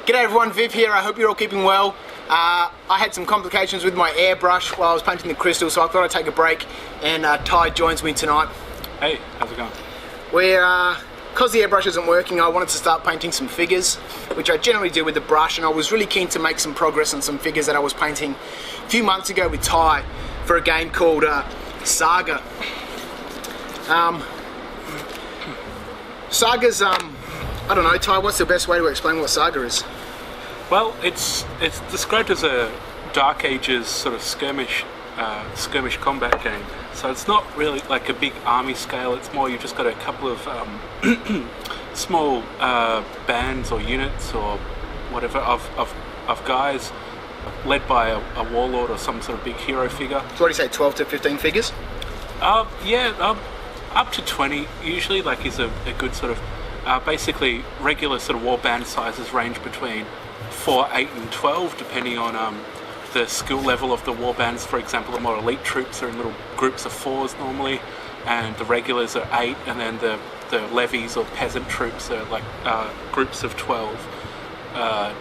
G'day everyone, Viv here. I hope you're all keeping well. I had some complications with my airbrush while I was painting the crystal, so I thought I'd take a break, and Ty joins me tonight. Hey, how's it going? Because the airbrush isn't working, I wanted to start painting some figures, which I generally do with the brush, and I was really keen to make some progress on some figures that I was painting a few months ago with Ty for a game called Saga. Saga's, I don't know, Ty, what's the best way to explain what Saga is? Well, it's described as a Dark Ages sort of skirmish combat game. So it's not really like a big army scale. It's more you've just got a couple of small bands or units or whatever of guys led by a warlord or some sort of big hero figure. So what do you say, 12 to 15 figures? Up to 20 usually. Like is a good sort of basically regular sort of war band sizes range between 4, 8 and 12 depending on the skill level of the war bands. For example, the more elite troops are in little groups of 4s normally, and the regulars are 8, and then the levies or peasant troops are like groups of 12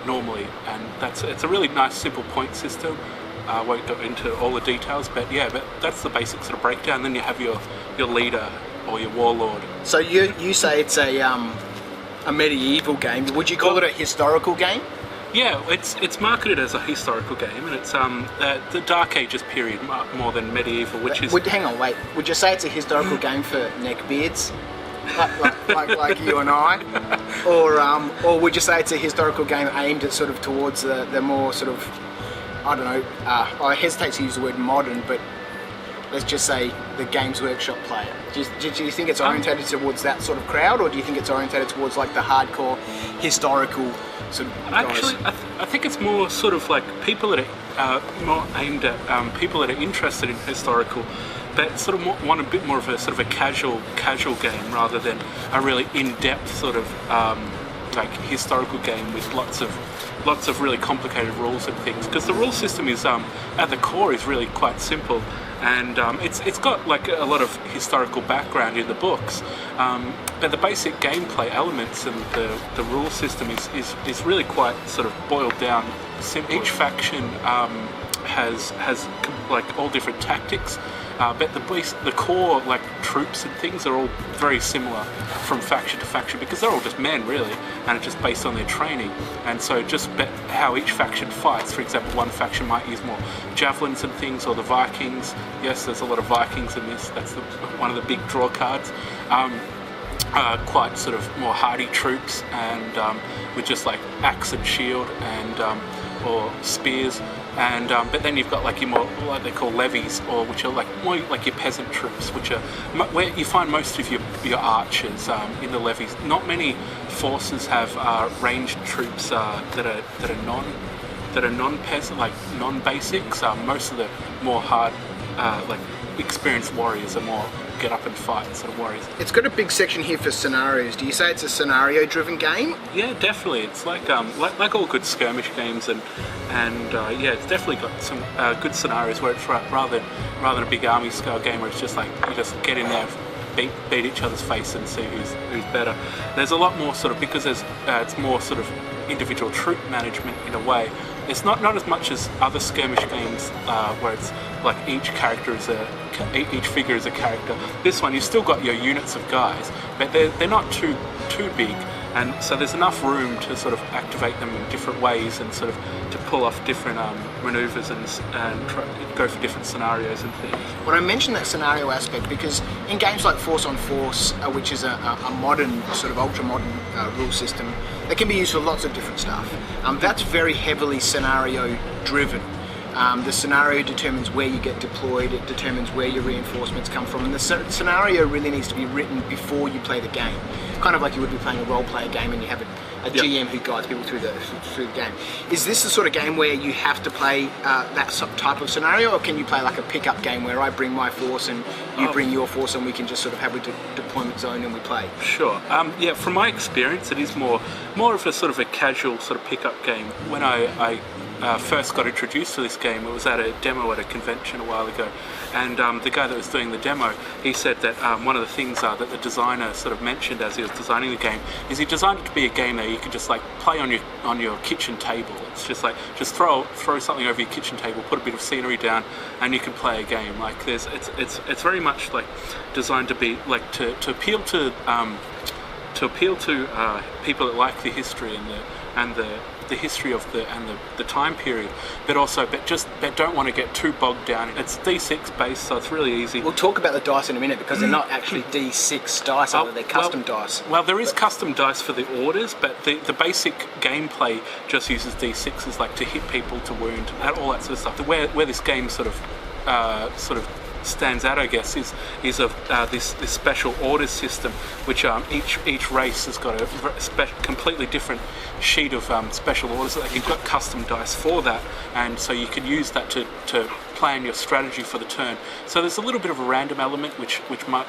normally. And it's a really nice simple point system. I won't go into all the details, but that's the basic sort of breakdown. Then you have your leader or your warlord. So you say it's a medieval game. Would you call it a historical game? Yeah, it's marketed as a historical game, and it's the Dark Ages period more than medieval, which is... Hang on, wait. Would you say it's a historical game for neckbeards, like you and I, or would you say it's a historical game aimed at sort of towards the more sort of, I don't know, I hesitate to use the word modern, but let's just say the Games Workshop player. Do you think it's orientated towards that sort of crowd, or do you think it's orientated towards like the hardcore historical sort of guys? Actually, I think it's more sort of like people that are more aimed at people that are interested in historical, but sort of want a bit more of a sort of a casual game rather than a really in-depth sort of like historical game with lots of really complicated rules and things. Because the rule system is at the core is really quite simple. And it's got like a lot of historical background in the books, but the basic gameplay elements and the rule system is really quite sort of boiled down simple. Each faction has like all different tactics, but the core like troops and things are all very similar from faction to faction because they're all just men really, and it's just based on their training. And so just how each faction fights. For example, one faction might use more javelins and things, or the Vikings. Yes, there's a lot of Vikings in this. That's one of the big draw cards. Quite sort of more hardy troops, and with just like axe and shield and or spears. And but then you've got like your more what they call levies, or which are like more like your peasant troops, which are where you find most of your archers in the levies. Not many forces have ranged troops that are non-peasant, like non-basics. Most of the more hard like experienced warriors are more get up and fight sort of warriors. It's got a big section here for scenarios. Do you say it's a scenario-driven game? Yeah, definitely. It's like all good skirmish games, and yeah, it's definitely got some good scenarios where it's rather than a big army scale game where it's just like you just get in there, beat each other's face and see who's better. There's a lot more sort of, because there's it's more sort of individual troop management in a way. It's not as much as other skirmish games where it's like each figure is a character. This one, you've still got your units of guys, but they're not too big, and so there's enough room to sort of activate them in different ways and sort of to pull off different maneuvers and go for different scenarios and things. Well, I mentioned that scenario aspect because in games like Force on Force, which is a modern, sort of ultra-modern rule system that can be used for lots of different stuff, that's very heavily scenario-driven. The scenario determines where you get deployed, it determines where your reinforcements come from, and the scenario really needs to be written before you play the game. Kind of like you would be playing a role-player game and you have a GM who guides people through the game. Is this the sort of game where you have to play that type of scenario, or can you play like a pick-up game where I bring my force and you bring your force and we can just sort of have a deployment zone and we play? Sure. Yeah, from my experience, it is more of a sort of a casual sort of pick-up game. When I first got introduced to this game, it was at a demo at a convention a while ago, and the guy that was doing the demo, he said that one of the things that the designer sort of mentioned as he was designing the game is he designed it to be a game that you could just like play on your kitchen table. It's just like just throw something over your kitchen table, put a bit of scenery down, and you can play a game. Like it's very much like designed to be like to appeal to people that like the history and the history of the time period, but also but don't want to get too bogged down. It's D6 based, so it's really easy. We'll talk about the dice in a minute because they're not actually D6 dice, they're custom dice. Well, there is custom dice for the orders, but the basic gameplay just uses D6s, like to hit people, to wound, and all that sort of stuff. Where this game sort of stands out, I guess, is this special orders system, which each race has got a completely different sheet of special orders. You've got custom dice for that, and so you can use that to plan your strategy for the turn. So there's a little bit of a random element, which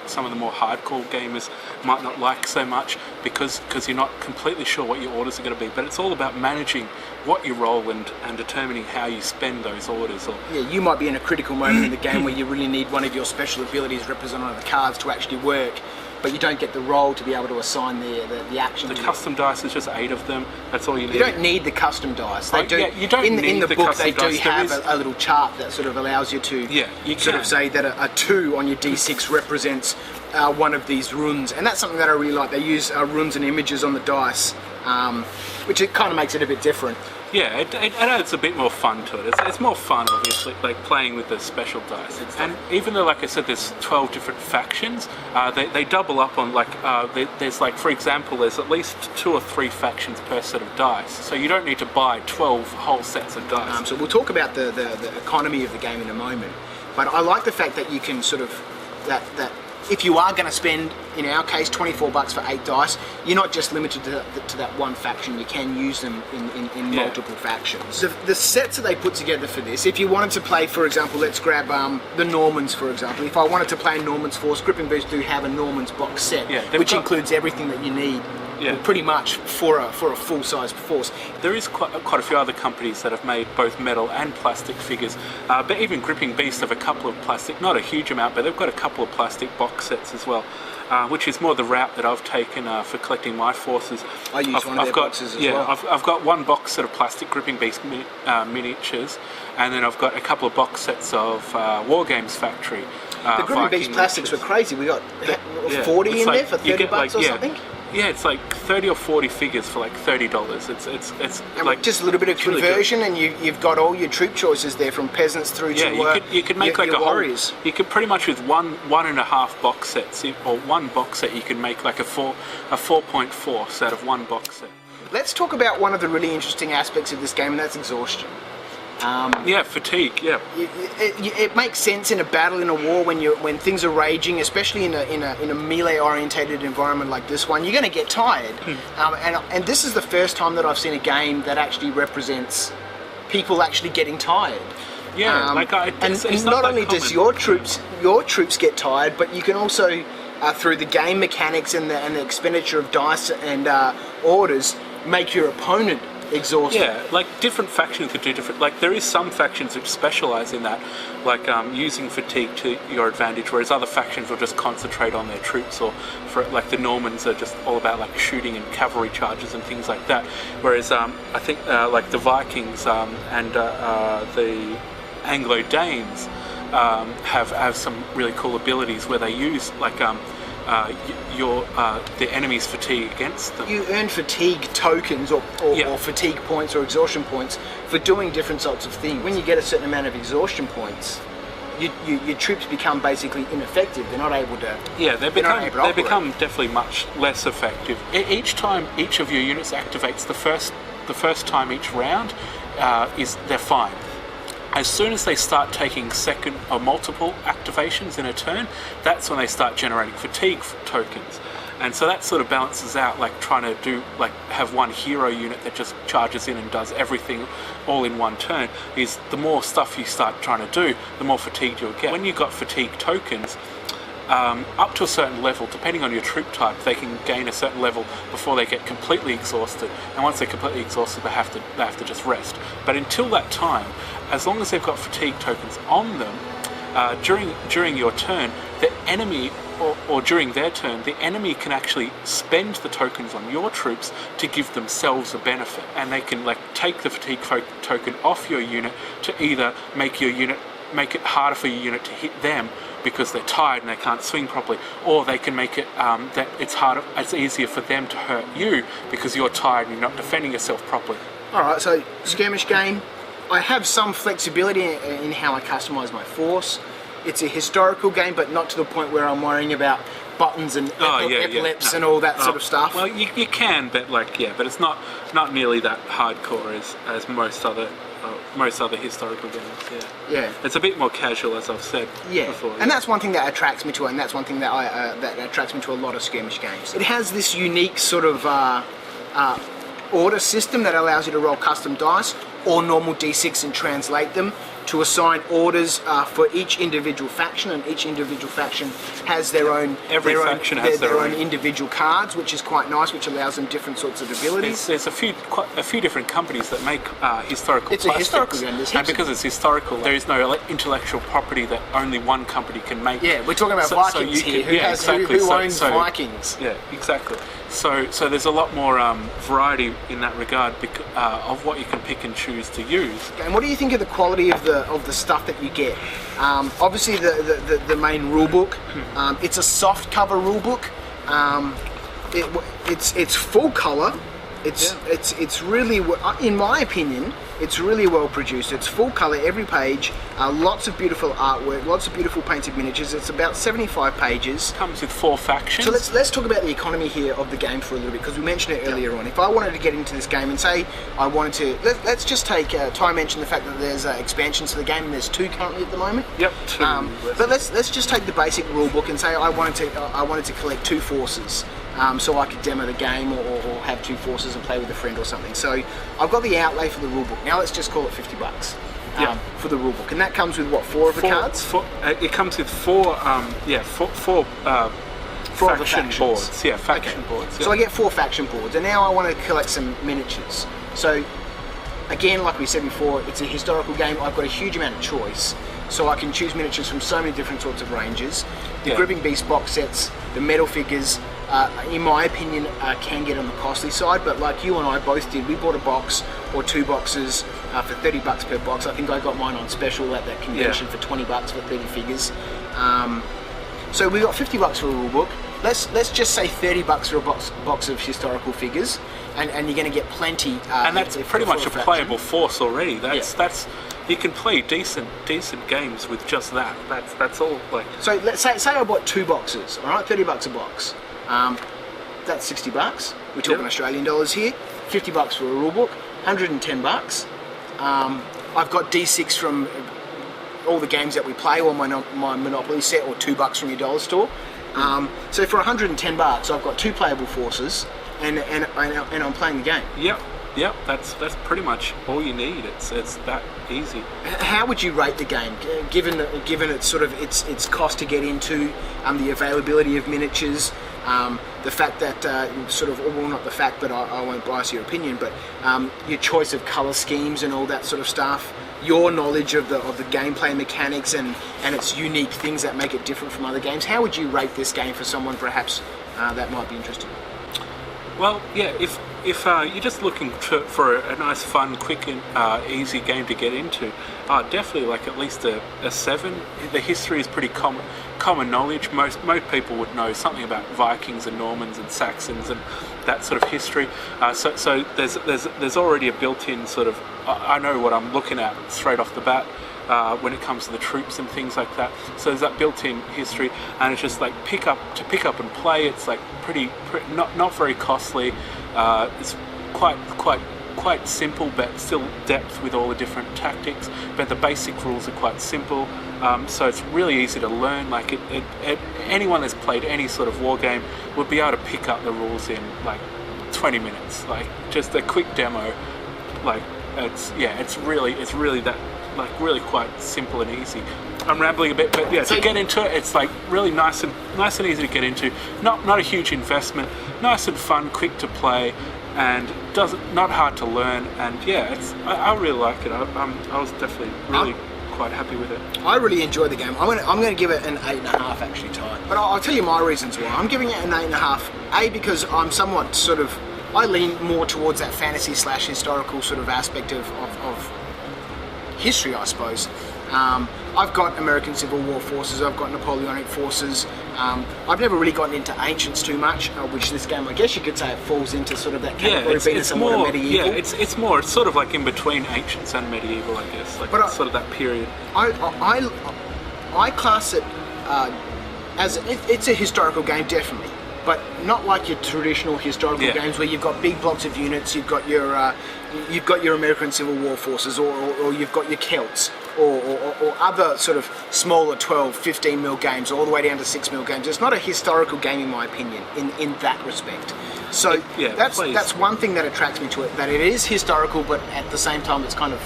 some of the more hardcore gamers might not like so much, because you're not completely sure what your orders are going to be. But it's all about managing what you roll and determining how you spend those orders. Yeah, you might be in a critical moment in the game where you really need one of your special abilities represented on the cards to actually work, but you don't get the roll to be able to assign the action. The custom dice is just 8 of them. That's all you need. You don't need the custom dice. They do. Yeah, you don't need in the the book. custom They do dice. have a little chart that sort of allows you to sort of say that a 2 on your D6 represents one of these runes, and that's something that I really like. They use runes and images on the dice, which it kind of makes it a bit different. Yeah, it adds a bit more fun to it. It's more fun, obviously, like playing with the special dice. And even though, like I said, there's 12 different factions, they double up on, like, there's like, for example, there's at least 2 or 3 factions per set of dice. So you don't need to buy 12 whole sets of dice. So we'll talk about the economy of the game in a moment. But I like the fact that you can sort of, that if you are going to spend, in our case, $24 for 8 dice, you're not just limited to that one faction. You can use them in multiple factions. The sets that they put together for this, if you wanted to play, for example, let's grab the Normans, for example. If I wanted to play Normans Force, Gripping Beast do have a Normans box set, which includes everything that you need. Yeah. Pretty much for a full-size force. There is quite a few other companies that have made both metal and plastic figures, but even Gripping Beast have a couple of plastic, not a huge amount, but they've got a couple of plastic box sets as well, which is more the route that I've taken for collecting my forces. I use one of their boxes as well. I've got one box set of plastic Gripping Beast miniatures, and then I've got a couple of box sets of War Games Factory. The Gripping Beast plastics were crazy. We got 40 in there for $30 or something. Yeah, it's like 30 or 40 figures for like $30. It's and like just a little bit of conversion, and you've got all your troop choices there, from peasants through to you could make like your a warriors. You could pretty much with one and a half box sets, or one box set, you can make like a 4.4 set of one box set. Let's talk about one of the really interesting aspects of this game, and that's exhaustion. Fatigue. Yeah, it makes sense in a battle, in a war, when things are raging, especially in a melee-orientated environment like this one. You're going to get tired, and this is the first time that I've seen a game that actually represents people actually getting tired. Yeah, and not only does your troops get tired, but you can also through the game mechanics and the expenditure of dice and orders, make your opponent exhausted. Yeah, like different factions could do different. Like there is some factions which specialise in that, like using fatigue to your advantage, whereas other factions will just concentrate on their troops. Or for like the Normans are just all about like shooting and cavalry charges and things like that. Whereas I think like the Vikings and the Anglo-Danes have some really cool abilities where they use like the enemy's fatigue against them. You earn fatigue tokens or fatigue points or exhaustion points for doing different sorts of things. When you get a certain amount of exhaustion points, your troops become basically ineffective. They're not able to. Yeah, they become definitely much less effective. Each time each of your units activates, the first time each round, they're fine. As soon as they start taking second or multiple activations in a turn, that's when they start generating fatigue tokens. And so that sort of balances out, like trying to have one hero unit that just charges in and does everything all in one turn. Is the more stuff you start trying to do, the more fatigued you'll get. When you've got fatigue tokens, up to a certain level, depending on your troop type, they can gain a certain level before they get completely exhausted. And once they're completely exhausted, they have to just rest. But until that time, as long as they've got fatigue tokens on them, during your turn, the enemy, or during their turn, the enemy can actually spend the tokens on your troops to give themselves a benefit, and they can take the fatigue token off your unit to either make it harder for your unit to hit them because they're tired and they can't swing properly, or they can make it that it's easier for them to hurt you because you're tired and you're not defending yourself properly. Alright, so skirmish game. I have some flexibility in how I customise my force. It's a historical game, but not to the point where I'm worrying about buttons and epaulets and all that sort of stuff. Well, you can, but but it's not nearly that hardcore as most other historical games. Yeah. It's a bit more casual, as I've said before. And that's one thing that attracts me to it, and that's one thing that that attracts me to a lot of skirmish games. It has this unique sort of order system that allows you to roll custom dice or normal d6 and translate them to assign orders for each individual faction, and each individual faction has their own their own individual cards, which is quite nice, which allows them different sorts of abilities. There's quite a few different companies that make historical It's plastics, a historical game. and because it's historical, there is no intellectual property that only one company can make. Yeah, we're talking about Vikings here. Who owns Vikings? Yeah, exactly. So there's a lot more variety in that regard of what you can pick and choose to use. And what do you think of the quality of the stuff that you get? Obviously, the main rule book. It's a soft cover rule book. It's full color. It's really, in my opinion, it's really well produced. It's full color, every page, lots of beautiful artwork, lots of beautiful painted miniatures. It's about 75 pages. Comes with 4 factions. So let's talk about the economy here of the game for a little bit, because we mentioned it earlier on. If I wanted to get into this game and say I wanted to, let's just take, Ty mentioned the fact that there's expansions to the game, and there's 2 currently at the moment. Yep. 2. But let's just take the basic rule book and say I wanted to collect 2 forces. So I could demo the game or have 2 forces and play with a friend or something. So I've got the outlay for the rulebook. Now let's just call it $50 for the rulebook, and that comes with what, 4 of the cards? It comes with 4 faction boards. Yeah, faction boards. Yeah. So I get 4 faction boards, and now I want to collect some miniatures. So again, like we said before, it's a historical game. I've got a huge amount of choice, so I can choose miniatures from so many different sorts of ranges. The Gripping Beast box sets, the metal figures, in my opinion, can get on the costly side, but like you and I both did, we bought a box or 2 boxes for $30 per box. I think I got mine on special at that convention for $20 for 30 figures. So we got $50 for a rule book. Let's just say $30 for a box of historical figures, and you're going to get plenty. And that's pretty much a playable force already. That's you can play decent games with just that. That's all. So let's say I bought 2 boxes. All right, $30 a box. That's $60. We're talking Australian dollars here. $50 for a rule book. $110. I've got D6 from all the games that we play, or my Monopoly set, or $2 from your dollar store. So for $110, I've got 2 playable forces, and I'm playing the game. Yep. That's pretty much all you need. It's that easy. How would you rate the game, given its sort of its cost to get into, the availability of miniatures, the fact that not the fact, but I won't bias your opinion, but your choice of colour schemes and all that sort of stuff, your knowledge of the gameplay mechanics and its unique things that make it different from other games? How would you rate this game for someone perhaps that might be interested? Well, yeah, if you're just looking for a nice, fun, quick and easy game to get into, definitely at least a 7. The history is pretty common knowledge. Most people would know something about Vikings and Normans and Saxons and that sort of history. So there's already a built-in sort of, I know what I'm looking at straight off the bat. When it comes to the troops and things like that, so there's that built-in history, and it's just pick up and play. It's pretty not very costly. It's quite simple, but still depth with all the different tactics. But the basic rules are quite simple, so it's really easy to learn. Anyone that's played any sort of war game would be able to pick up the rules in 20 minutes. Just a quick demo. It's really like really quite simple and easy. I'm rambling a bit, but yeah, to get into it, it's like really nice and easy to get into. Not a huge investment, nice and fun, quick to play, and not hard to learn. And yeah, I really like it. I was definitely really quite happy with it. I really enjoyed the game. I'm going to give it an 8.5 actually, Ty. But I'll tell you my reasons why. I'm giving it an 8.5. Because I'm somewhat sort of, I lean more towards that fantasy / historical sort of aspect of history, I suppose. I've got American Civil War forces, I've got Napoleonic forces. I've never really gotten into ancients too much, which this game, I guess you could say it falls into sort of that category of being somewhat a medieval. Yeah, it's sort of like in between ancients and medieval, I guess, like sort of that period. I class it as, it's a historical game, definitely. But not like your traditional historical games where you've got big blocks of units, you've got your American Civil War forces, or you've got your Celts, or other sort of smaller 12, 15 mil games, all the way down to 6 mil games. It's not a historical game in my opinion, in that respect. So that's one thing that attracts me to it, that it is historical, but at the same time it's kind of...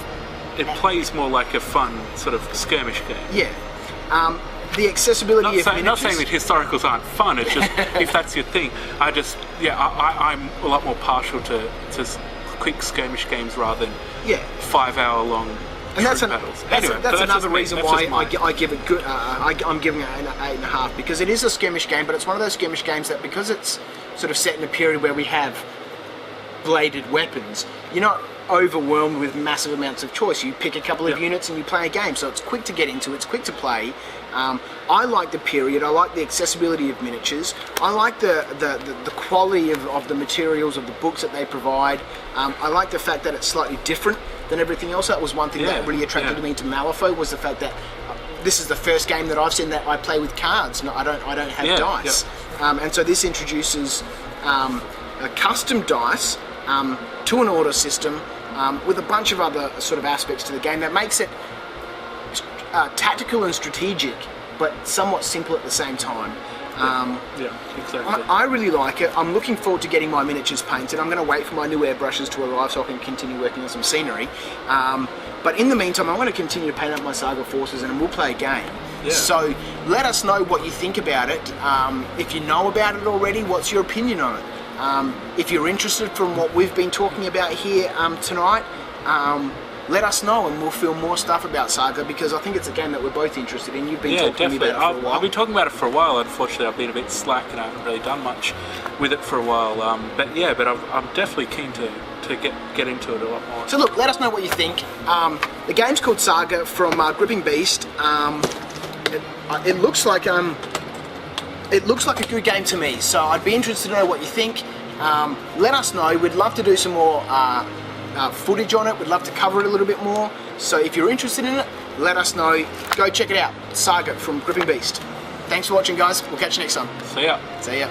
It plays more like a fun sort of skirmish game. Yeah. The accessibility of miniatures... Not saying that historicals aren't fun, it's just, if that's your thing, I'm a lot more partial to quick skirmish games rather than 5-hour long battles. That's another reason why I give it good. I'm giving it an 8.5, because it is a skirmish game, but it's one of those skirmish games that, because it's sort of set in a period where we have bladed weapons, you're not overwhelmed with massive amounts of choice. You pick a couple of units and you play a game, so it's quick to get into, it's quick to play. I like the period, I like the accessibility of miniatures, I like the quality of the materials of the books that they provide. I like the fact that it's slightly different than everything else. That was one thing that really attracted me to Malifaux, was the fact that this is the first game that I've seen that I play with cards. No, I don't have dice. And so this introduces a custom dice to an order system with a bunch of other sort of aspects to the game that makes it tactical and strategic, but somewhat simple at the same time. Exactly. I really like it. I'm looking forward to getting my miniatures painted. I'm going to wait for my new airbrushes to arrive so I can continue working on some scenery. But in the meantime, I'm going to continue to paint up my Saga forces and we'll play a game. Yeah. So let us know what you think about it. If you know about it already, what's your opinion on it? If you're interested from what we've been talking about here tonight, let us know and we'll film more stuff about Saga, because I think it's a game that we're both interested in. You've been talking to me about it for a while. I've been talking about it for a while. Unfortunately, I've been a bit slack and I haven't really done much with it for a while. But I'm definitely keen to get into it a lot more. So look, let us know what you think. The game's called Saga from Gripping Beast. It looks like a good game to me. So I'd be interested to know what you think. Let us know. We'd love to do some more footage on it. We'd love to cover it a little bit more. So if you're interested in it, let us know. Go check it out. Saga from Gripping Beast. Thanks for watching, guys. We'll catch you next time. See ya. See ya.